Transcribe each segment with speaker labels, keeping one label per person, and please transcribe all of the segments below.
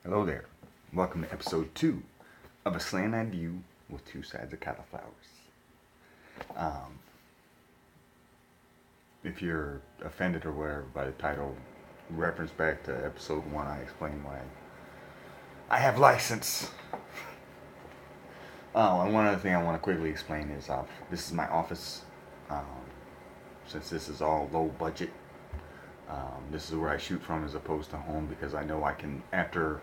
Speaker 1: Hello there. Welcome to episode 2 of A Slant on View with Two Sides of Cauliflowers. Um, if you're offended or whatever by the title, reference back to episode 1, I explained why I have license. Oh, and one other thing I want to quickly explain is this is my office. Um, since this is all low budget, this is where I shoot from as opposed to home because I know I can, after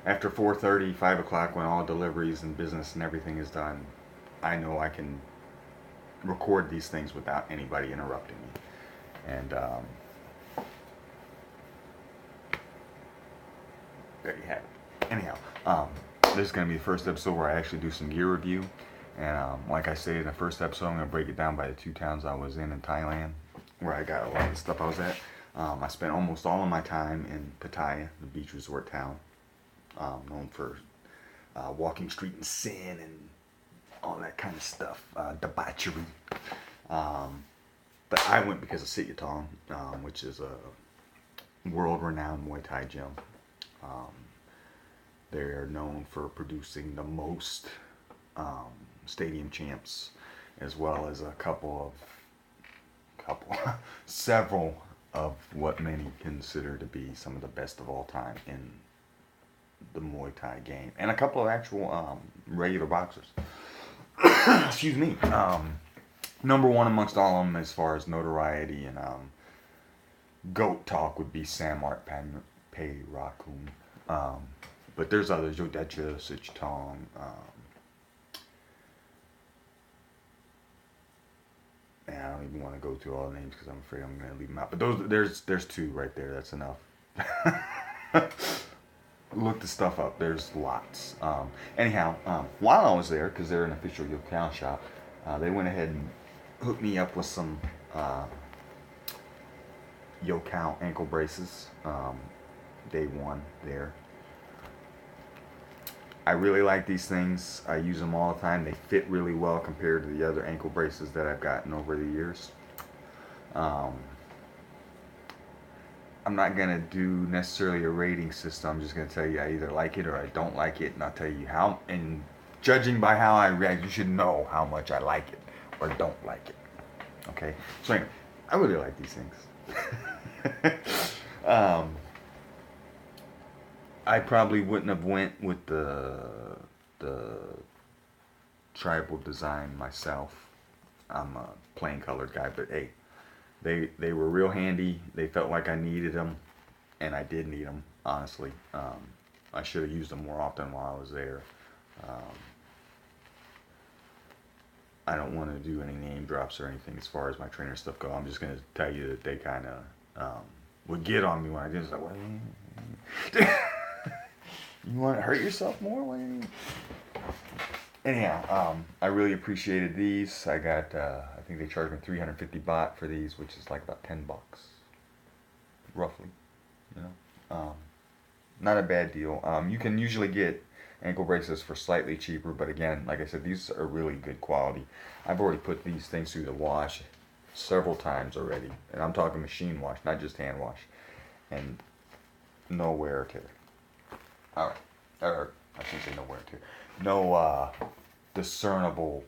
Speaker 1: 4:30, 5 o'clock, when all deliveries and business and everything is done, I know I can record these things without anybody interrupting me. And there you have it. Anyhow, this is going to be the first episode where I actually do some gear review. And like I said in the first episode, I'm going to break it down by the 2 towns I was in Thailand, where I got a lot of the stuff I was at. I spent almost all of my time in Pattaya, the beach resort town. Known for walking street and sin and all that kind of stuff, debauchery. But I went because of Sityodtong, which is a world-renowned Muay Thai gym. They're known for producing the most stadium champs, as well as several of what many consider to be some of the best of all time in the Muay Thai game, and a couple of actual regular boxers. Excuse me. Number one amongst all of them, as far as notoriety and goat talk, would be Samart Peirakun. But there's others: Yodecha, Sityodtong. And I don't even want to go through all the names because I'm afraid I'm going to leave them out. But there's 2 right there. That's enough. Look the stuff up. There's lots. Anyhow, while I was there, because they're an official yokai shop, they went ahead and hooked me up with some yokai ankle braces. Day 1 there. I really like these things. I use them all the time. They fit really well compared to the other ankle braces that I've gotten over the years. I'm not going to do necessarily a rating system. I'm just going to tell you I either like it or I don't like it, and I'll tell you how. And judging by how I react, you should know how much I like it or don't like it. Okay? So anyway, I really like these things. I probably wouldn't have went with the tribal design myself. I'm a plain colored guy, but hey, they were real handy. They felt like I needed them, and I did need them, honestly. I should have used them more often while I was there. I don't want to do any name drops or anything as far as my trainer stuff go. I'm just going to tell you that they kind of would get on me when I did. It's like, what? You want to hurt yourself more? Anyhow, I really appreciated these. I got, I think they charged me 350 baht for these, which is like about $10, roughly. You know, not a bad deal. You can usually get ankle braces for slightly cheaper, but again, like I said, these are really good quality. I've already put these things through the wash several times already, and I'm talking machine wash, not just hand wash, and no wear or tear. Alright, or I shouldn't say no wear or tear. No discernible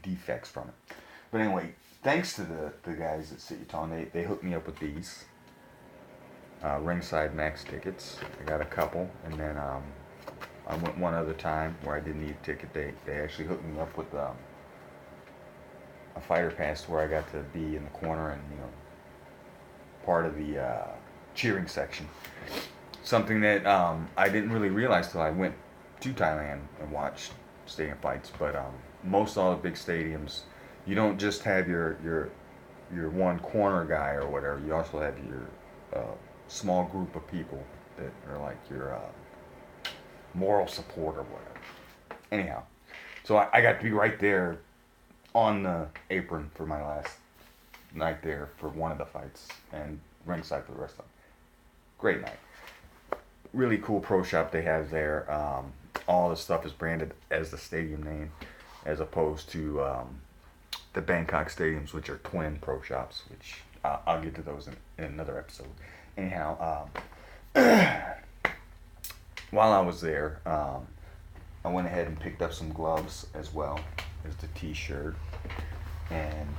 Speaker 1: defects from it. But anyway, thanks to the guys at Sityodtong, they hooked me up with these ringside max tickets. I got a couple, and then I went one other time where I didn't need a ticket. They actually hooked me up with a fighter pass where I got to be in the corner and part of the cheering section. Something that I didn't really realize till I went to Thailand and watched stadium fights. But most all the big stadiums, you don't just have your one corner guy or whatever. You also have your small group of people that are like your moral support or whatever. Anyhow, so I got to be right there on the apron for my last night there for one of the fights and ringside for the rest of them. Great night. Really cool pro shop they have there. All the stuff is branded as the stadium name, as opposed to the Bangkok stadiums, which are twin pro shops, which I'll get to those in another episode. Anyhow, while I was there, I went ahead and picked up some gloves as well as the t-shirt, and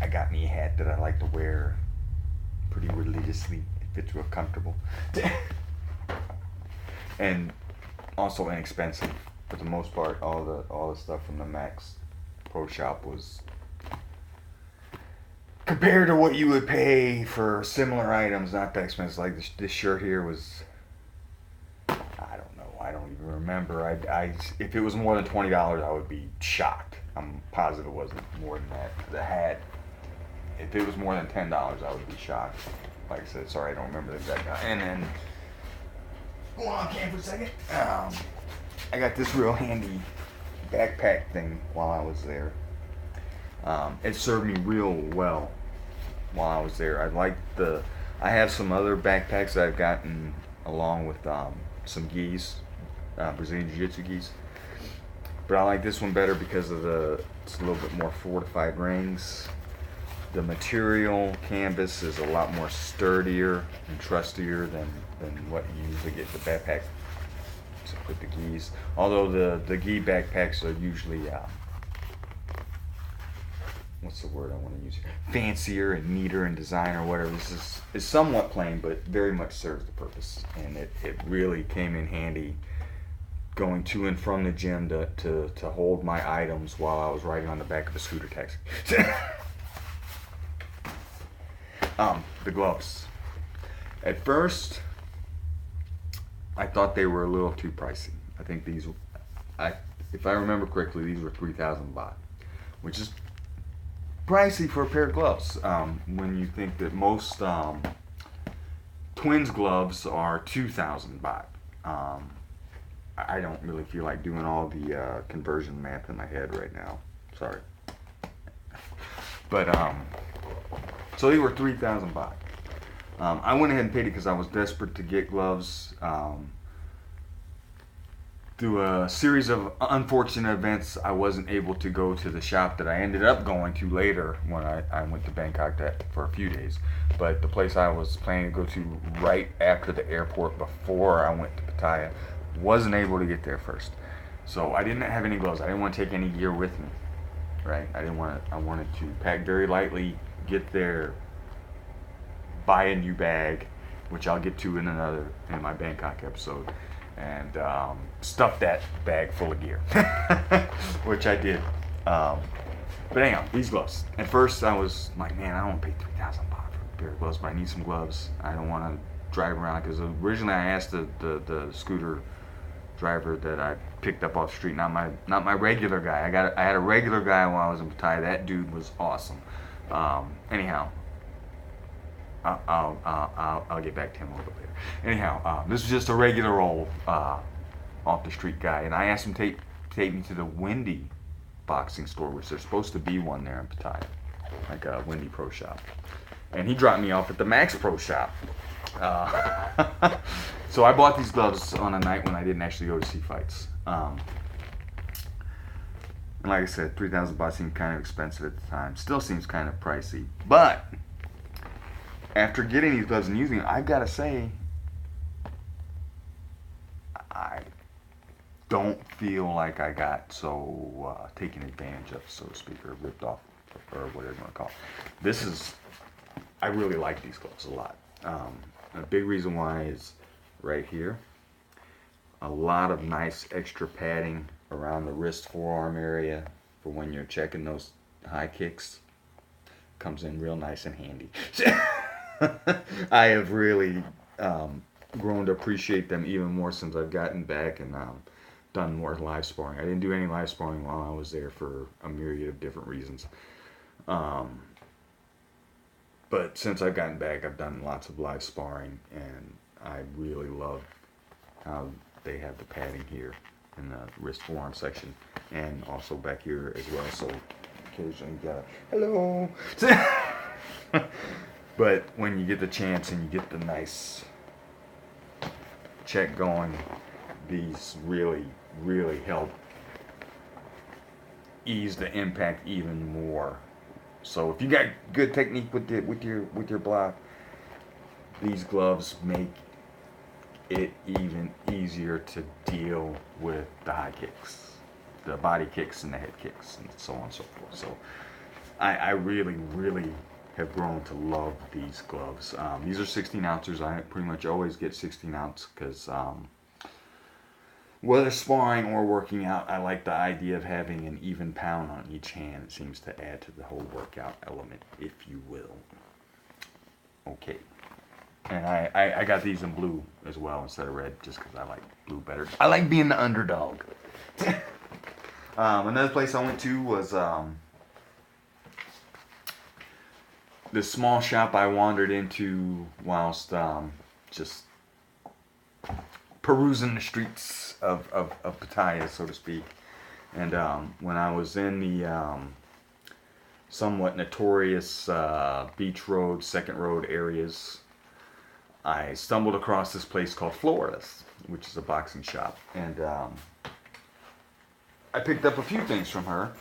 Speaker 1: I got me a hat that I like to wear pretty religiously. It fits real comfortable. And also inexpensive. For the most part, all the stuff from the Max Pro Shop was, compared to what you would pay for similar items, not that expensive. Like this shirt here was, I don't know, I don't even remember. I if it was more than $20, I would be shocked. I'm positive it wasn't more than that. The hat, if it was more than $10, I would be shocked. Like I said, sorry, I don't remember the exact guy. And then, go on cam for a second. I got this real handy backpack thing while I was there. It served me real well while I was there. I have some other backpacks that I've gotten along with some gis, Brazilian Jiu-Jitsu gis. But I like this one better because of it's a little bit more fortified rings. The material canvas is a lot more sturdier and trustier than what you usually get the backpack with the gis. Although the gi backpacks are usually what's the word I want to use here? Fancier and neater in design or whatever. This is somewhat plain, but very much serves the purpose, and it really came in handy going to and from the gym to hold my items while I was riding on the back of a scooter taxi. The gloves. At first, I thought they were a little too pricey. I think if I remember correctly, these were 3,000 baht, which is pricey for a pair of gloves. When you think that most twins gloves are 2,000 baht. I don't really feel like doing all the conversion math in my head right now. Sorry. But so they were 3,000 baht. I went ahead and paid it because I was desperate to get gloves. Through a series of unfortunate events, I wasn't able to go to the shop that I ended up going to later when I went to Bangkok for a few days. But the place I was planning to go to right after the airport before I went to Pattaya, wasn't able to get there first. So I didn't have any gloves. I didn't want to take any gear with me. Right? I wanted to pack very lightly, get there, buy a new bag, which I'll get to in my Bangkok episode, and stuff that bag full of gear, which I did. But anyhow, these gloves. At first, I was like, man, I don't want to pay 3,000 baht for a pair of gloves, but I need some gloves. I don't want to drive around, because originally I asked the scooter driver that I picked up off the street, not my regular guy. I had a regular guy while I was in Pattaya. That dude was awesome. Anyhow, I'll get back to him a little bit later. Anyhow, this is just a regular old off the street guy, and I asked him to take me to the Windy boxing store, which there's supposed to be one there in Pattaya, like a Windy Pro Shop, and he dropped me off at the Max Pro Shop. So I bought these gloves on a night when I didn't actually go to see fights. And like I said, 3,000 baht seemed kind of expensive at the time. Still seems kind of pricey. But after getting these gloves and using them, I've got to say, I don't feel like I got so taken advantage of, so to speak, or ripped off, or whatever you want to call it. I really like these gloves a lot. A big reason why is right here. A lot of nice extra padding around the wrist forearm area for when you're checking those high kicks. Comes in real nice and handy. I have really grown to appreciate them even more since I've gotten back and done more live sparring. I didn't do any live sparring while I was there for a myriad of different reasons. But since I've gotten back, I've done lots of live sparring, and I really love how they have the padding here in the wrist forearm section, and also back here as well. So occasionally you got hello. But when you get the chance and you get the nice check going, these really, really help ease the impact even more. So if you got good technique with your block, these gloves make it even easier to deal with the high kicks, the body kicks and the head kicks, and so on and so forth. So I really, really have grown to love these gloves. These are 16 ounces. I pretty much always get 16 ounce because whether sparring or working out, I like the idea of having an even pound on each hand. It seems to add to the whole workout element, if you will. Okay. And I got these in blue as well instead of red, just because I like blue better. I like being the underdog. Another place I went to was this small shop I wandered into whilst just perusing the streets of Pattaya, so to speak. And when I was in the somewhat notorious beach road, second road areas, I stumbled across this place called Florida's, which is a boxing shop. And I picked up a few things from her.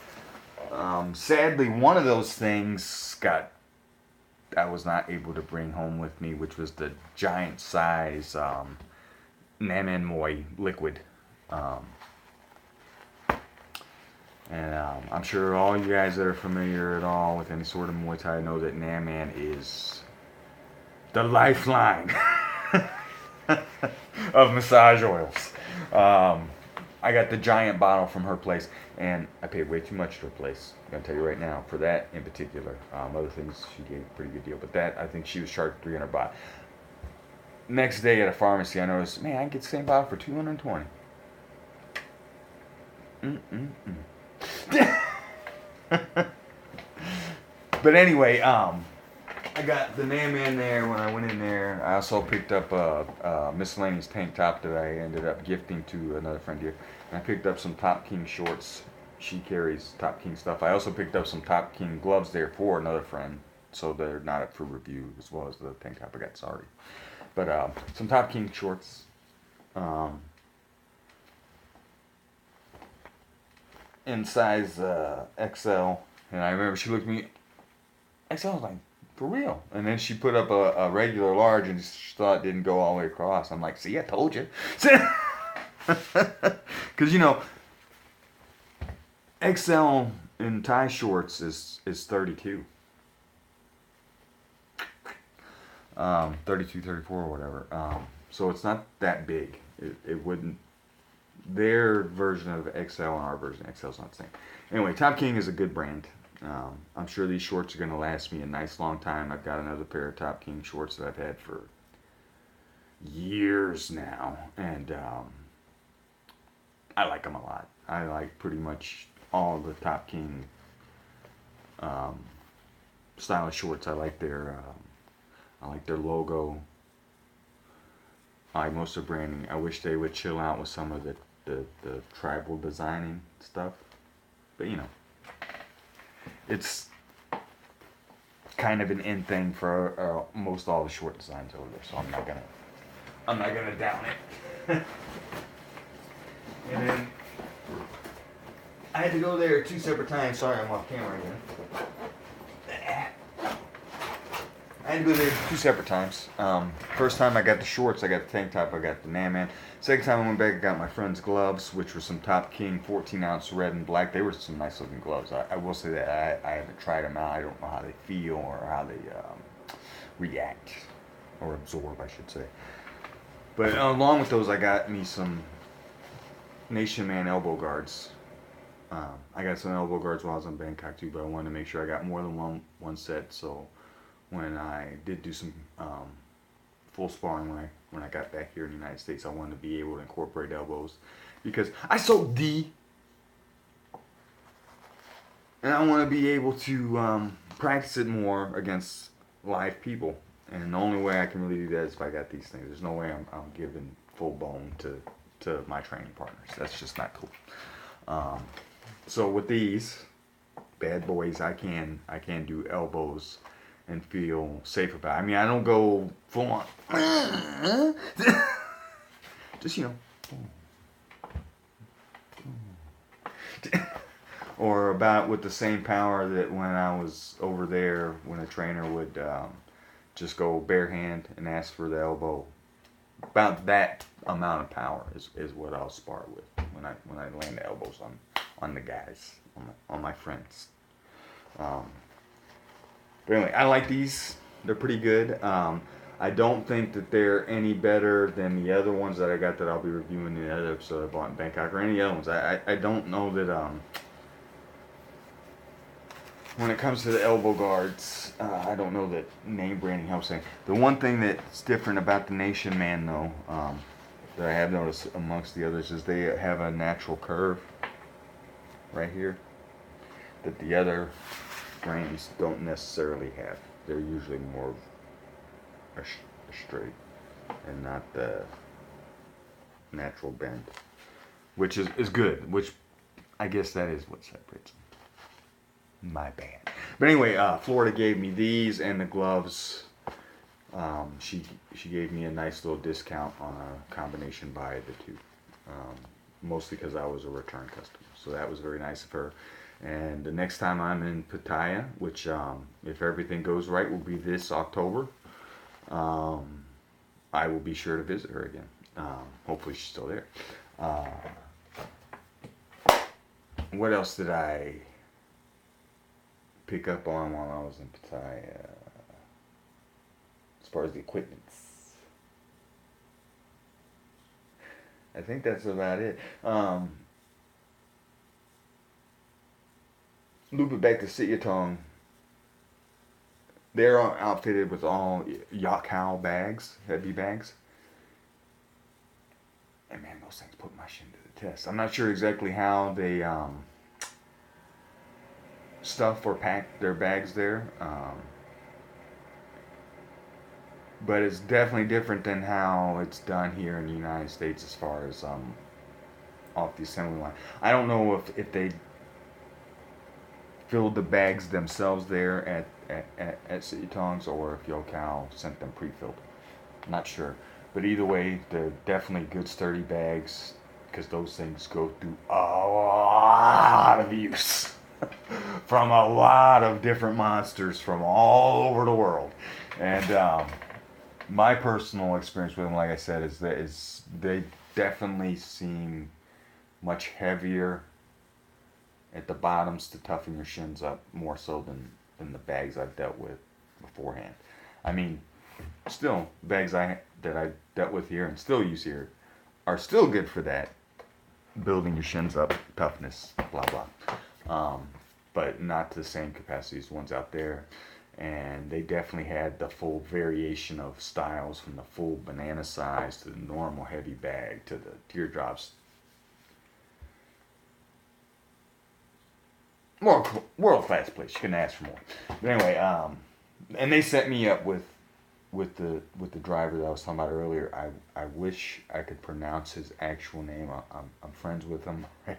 Speaker 1: Sadly, one of those things I was not able to bring home with me, which was the giant size Naman Muay liquid. And I'm sure all you guys that are familiar at all with any sort of Muay Thai know that Naman is the lifeline of massage oils. I got the giant bottle from her place, and I paid way too much for her place. I'm going to tell you right now, for that in particular. Other things, she gave a pretty good deal, but that, I think she was charged 300 baht. Next day at a pharmacy, I noticed, man, I can get the same bottle for 220. But anyway, I got the Naman there when I went in there. I also picked up a miscellaneous tank top that I ended up gifting to another friend here. And I picked up some Top King shorts. She carries Top King stuff. I also picked up some Top King gloves there for another friend, so they're not up for review, as well as the tank top I got, sorry. But some Top King shorts. In size XL. And I remember she looked at me, XL, I was like, for real? And then she put up a regular large and she thought it didn't go all the way across. I'm like, see, I told you. Because, you know, XL in Thai shorts is 32. 32, 34 or whatever. So it's not that big. It wouldn't. Their version of XL and our version of XL is not the same. Anyway, Top King is a good brand. I'm sure these shorts are going to last me a nice long time. I've got another pair of Top King shorts that I've had for years now. And I like them a lot. I like pretty much all the Top King style of shorts. I like their logo. I like most of the branding. I wish they would chill out with some of the tribal designing stuff. But you know, it's kind of an in thing for most all the short designs over there. So I'm not gonna down it. And then I had to go there 2 separate times. Sorry, I'm off camera again. I had to go there 2 separate times. First time I got the shorts, I got the tank top, I got the Naman. Second time I went back, I got my friend's gloves, which were some Top King 14 ounce red and black. They were some nice looking gloves. I will say that I haven't tried them out. I don't know how they feel or how they react or absorb, I should say. But along with those, I got me some Nation Man elbow guards. I got some elbow guards while I was in Bangkok too, but I wanted to make sure I got more than one set. So when I did do some full sparring when I got back here in the United States, I wanted to be able to incorporate elbows because I sold D, and I want to be able to practice it more against live people. And the only way I can really do that is if I got these things. There's no way I'm giving full bone to my training partners. That's just not cool. So with these bad boys, I can do elbows and feel safe about it. I mean, I don't go full on. Just, you know. Or about with the same power that when I was over there, when a trainer would just go bare hand and ask for the elbow. about that amount of power is what I'll spar with when I land the elbows on the guys, on my friends. Um, but anyway, I like these. They're pretty good. I don't think that they're any better than the other ones that I got that I'll be reviewing in the other episode I bought in Bangkok or any other ones. I don't know that when it comes to the elbow guards, I don't know that name branding helps any. The one thing that's different about the Nation Man, though, that I have noticed amongst the others is they have a natural curve right here that the other brands don't necessarily have. They're usually more a straight and not the natural bend, which is good, which I guess that is what separates them. My bad. But anyway, Florida gave me these and the gloves. She gave me a nice little discount on a combination buy of the two. Mostly because I was a return customer. So that was very nice of her. And the next time I'm in Pattaya, which if everything goes right will be this October, I will be sure to visit her again. Hopefully she's still there. What else did I pick up on while I was in Pattaya? As far as the equipment, I think that's about it. Loop it back to Sityodtong. They're outfitted with all Yakult bags, heavy bags. And man, those things put my shin to the test. I'm not sure exactly how they stuff or pack their bags there. But it's definitely different than how it's done here in the United States as far as off the assembly line. I don't know if they filled the bags themselves there at Sityodtong's or if Yakult sent them pre-filled. Not sure. But either way, they're definitely good sturdy bags because those things go through a lot of use from a lot of different monsters from all over the world. And my personal experience with them, like I said, is that they definitely seem much heavier at the bottoms to toughen your shins up more so than the bags I've dealt with beforehand. I mean, still, bags that I dealt with here and still use here are still good for that, building your shins up, toughness, blah blah. But not to the same capacity as the ones out there. And they definitely had the full variation of styles from the full banana size to the normal heavy bag to the teardrops. World class place. You couldn't ask for more. But anyway, and they set me up with the driver that I was talking about earlier. I wish I could pronounce his actual name. I'm friends with him on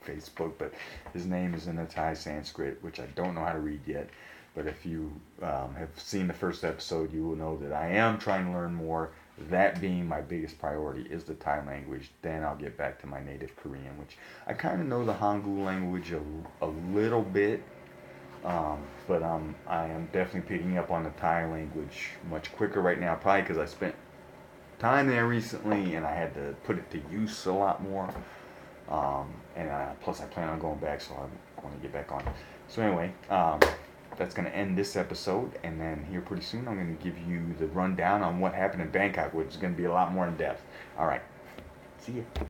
Speaker 1: Facebook, but his name is in a Thai Sanskrit, which I don't know how to read yet. But if you have seen the first episode, you will know that I am trying to learn more. That being my biggest priority is the Thai language. Then I'll get back to my native Korean, which I kind of know the Hangul language a little bit. But I am definitely picking up on the Thai language much quicker right now, probably because I spent time there recently and I had to put it to use a lot more. Plus I plan on going back, so I want to get back on it. So anyway, that's going to end this episode, and then here pretty soon I'm going to give you the rundown on what happened in Bangkok, which is going to be a lot more in depth. All right, see ya.